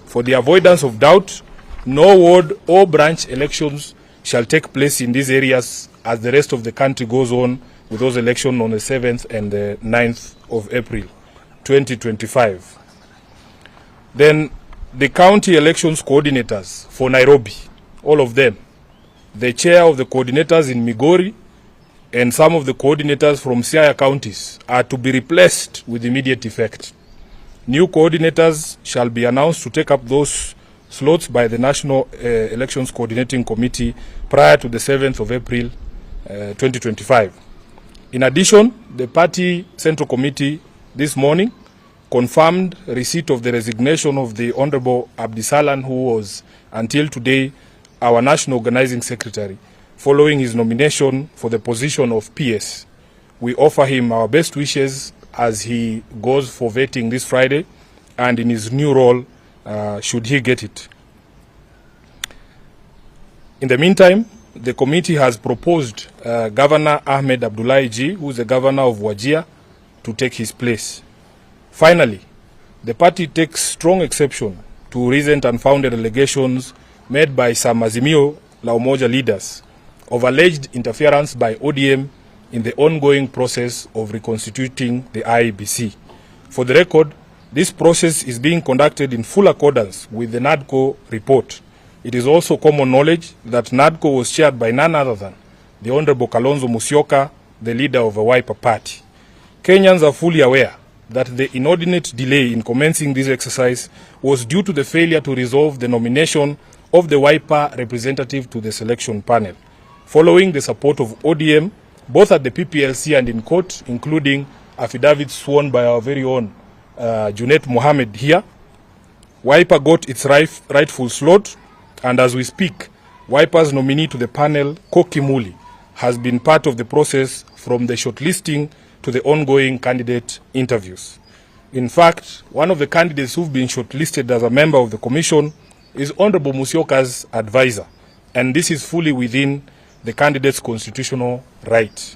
For the avoidance of doubt, no ward or branch elections shall take place in these areas as the rest of the country goes on with those elections on the 7th and the 9th of April 2025. Then the county elections coordinators for Nairobi, all of them, the chair of the coordinators in Migori and some of the coordinators from Siaya counties are to be replaced with immediate effect. New coordinators shall be announced to take up those slots by the National Elections Coordinating Committee prior to the 7th of April 2025. In addition, the party Central Committee this morning confirmed receipt of the resignation of the Honorable Abdisalan, who was until today our National Organizing Secretary, following his nomination for the position of PS. We offer him our best wishes as he goes for vetting this Friday and in his new role, should he get it. In the meantime, the committee has proposed Governor Ahmed Abdullahi G, who is the governor of Wajir, to take his place. Finally, the party takes strong exception to recent unfounded allegations made by some Azimio La Umoja leaders of alleged interference by ODM in the ongoing process of reconstituting the IEBC. For the record, this process is being conducted in full accordance with the NADCO report. It is also common knowledge that NADCO was chaired by none other than the Honorable Kalonzo Musyoka, the leader of the Wiper Party. Kenyans are fully aware that the inordinate delay in commencing this exercise was due to the failure to resolve the nomination of the Wiper representative to the selection panel. Following the support of ODM, both at the PPLC and in court, including affidavits sworn by our very own Junet Mohammed here, Wiper got its rightful slot, and as we speak, Wiper's nominee to the panel, Koki Muli, has been part of the process from the shortlisting to the ongoing candidate interviews. In fact, one of the candidates who've been shortlisted as a member of the commission is Honorable Musyoka's advisor, and this is fully within the candidate's constitutional right.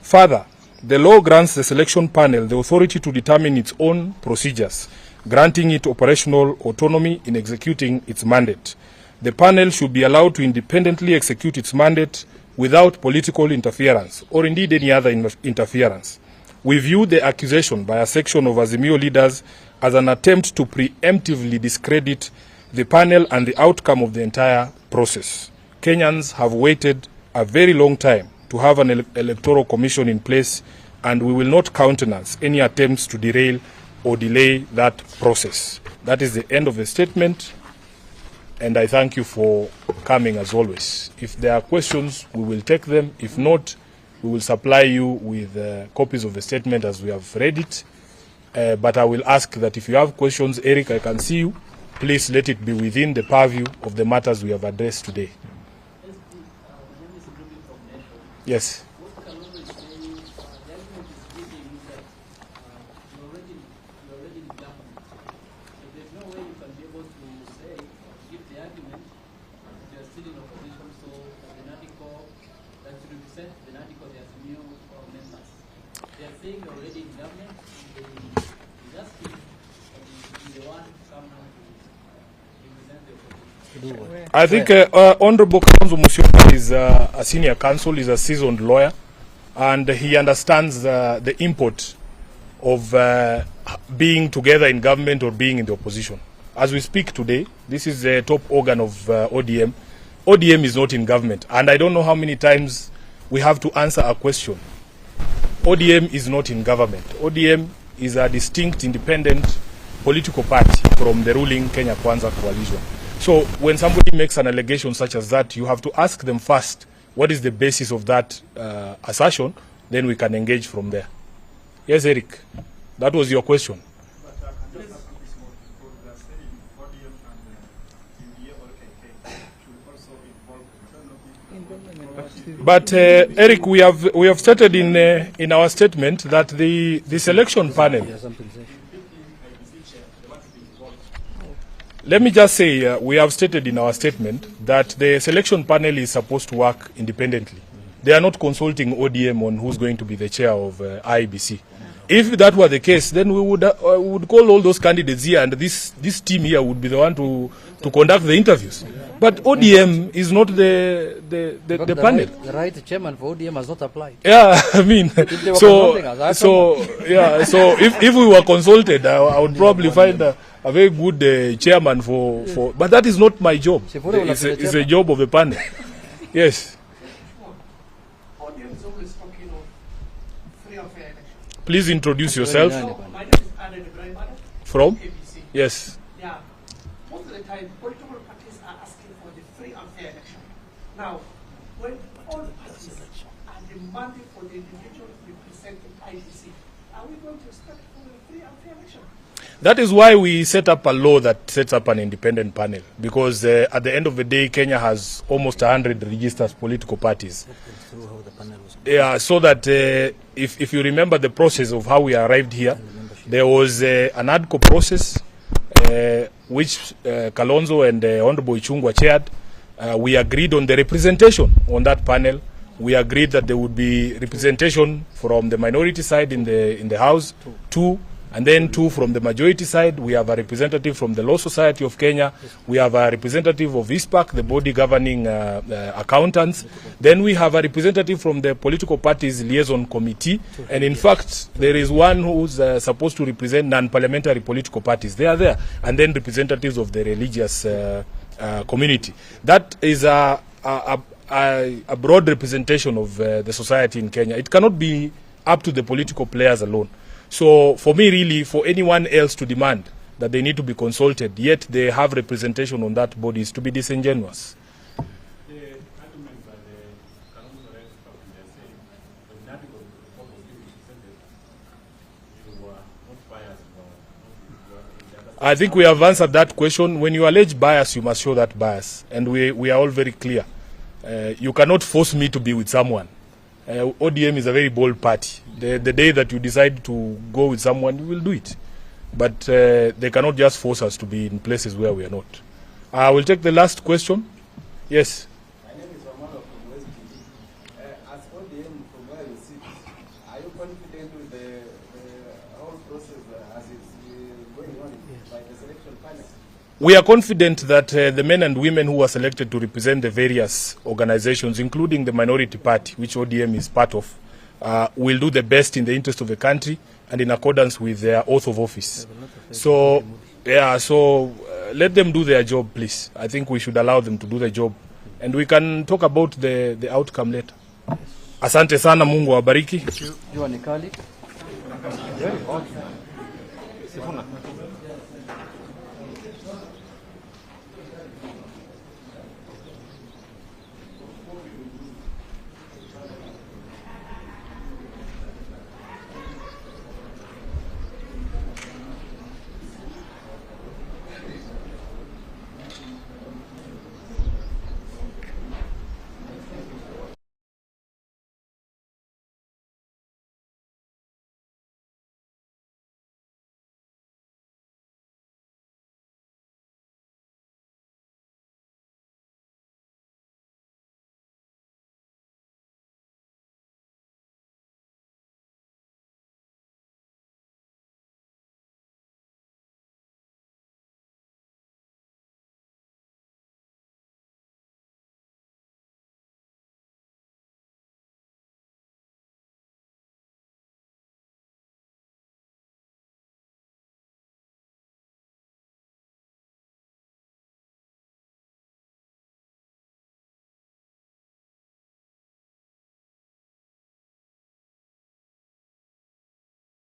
Further, the law grants the selection panel the authority to determine its own procedures, granting it operational autonomy in executing its mandate. The panel should be allowed to independently execute its mandate without political interference or indeed any other interference. We view the accusation by a section of Azimio leaders as an attempt to preemptively discredit the panel and the outcome of the entire process. Kenyans have waited a very long time to have an electoral commission in place, and we will not countenance any attempts to derail or delay that process. That is the end of the statement, and I thank you for coming as always. If there are questions, we will take them. If not, we will supply you with copies of the statement as we have read it. But I will ask that if you have questions, Eric, I can see you. Please let it be within the purview of the matters we have addressed today. Yes. I think Honorable Kalonzo Musyoka is a senior counsel, is a seasoned lawyer, and he understands the import of being together in government or being in the opposition. As we speak today, this is the top organ of ODM. ODM is not in government, and I don't know how many times we have to answer a question. ODM is not in government. ODM is a distinct, independent political party from the ruling Kenya Kwanza coalition. So when somebody makes an allegation such as that, you have to ask them first, what is the basis of that assertion? Then we can engage from there. Yes, Eric, that was your question. But Eric, we have stated in our statement that the selection panel. Let me just say, we have stated in our statement that the selection panel is supposed to work independently. They are not consulting ODM on who's going to be the chair of IEBC. If that were the case, then we would call all those candidates here, and this team here would be the one to conduct the interviews. But ODM is not the panel. The right chairman for ODM has not applied. Yeah, I mean, so if we were consulted, I would probably find a very good chairman for. But that is not my job. It's a job of the panel. Yes. ODM is always talking of free and fair election. Please introduce yourself. My name is Ibrahim From? ABC. Yes. Yeah. Most of the time, political parties are asking for the free and fair election. Now, when all the parties are demanding for the individual representing IDC, are we going to start for a free and fair election? That is why we set up a law that sets up an independent panel, because at the end of the day, Kenya has almost 100 registered political parties. Yeah, so that if you remember the process of how we arrived here, there was an ADCO process which Kalonzo and Honorable Ichung'wah chaired. We agreed on the representation on that panel. We agreed that there would be representation from the minority side in the House, two, and then two from the majority side. We have a representative from the Law Society of Kenya. We have a representative of ISPAC, the body governing accountants. Then we have a representative from the political parties liaison committee. And in fact, there is one who's supposed to represent non-parliamentary political parties. They are there. And then representatives of the religious community. That is a broad representation of the society in Kenya. It cannot be up to the political players alone. So for me, really, for anyone else to demand that they need to be consulted, yet they have representation on that body, is to be disingenuous. The argument by the Kalonzo Right Party, they are saying when that was proposed, you were not biased. I think we have answered that question. When you allege bias, you must show that bias. And we are all very clear. You cannot force me to be with someone. ODM is a very bold party. The day that you decide to go with someone, you will do it. But they cannot just force us to be in places where we are not. I will take the last question. Yes. My name is Romano from West TV. As ODM, from where you sit, are you confident with the whole process as it's going on by the selection panel? We are confident that the men and women who are selected to represent the various organizations, including the minority party, which ODM is part of, will do the best in the interest of the country and in accordance with their oath of office. So, let them do their job, please. I think we should allow them to do the job. And we can talk about the outcome later. Asante sana, Mungu awabariki. You are Nikali. Sifuna.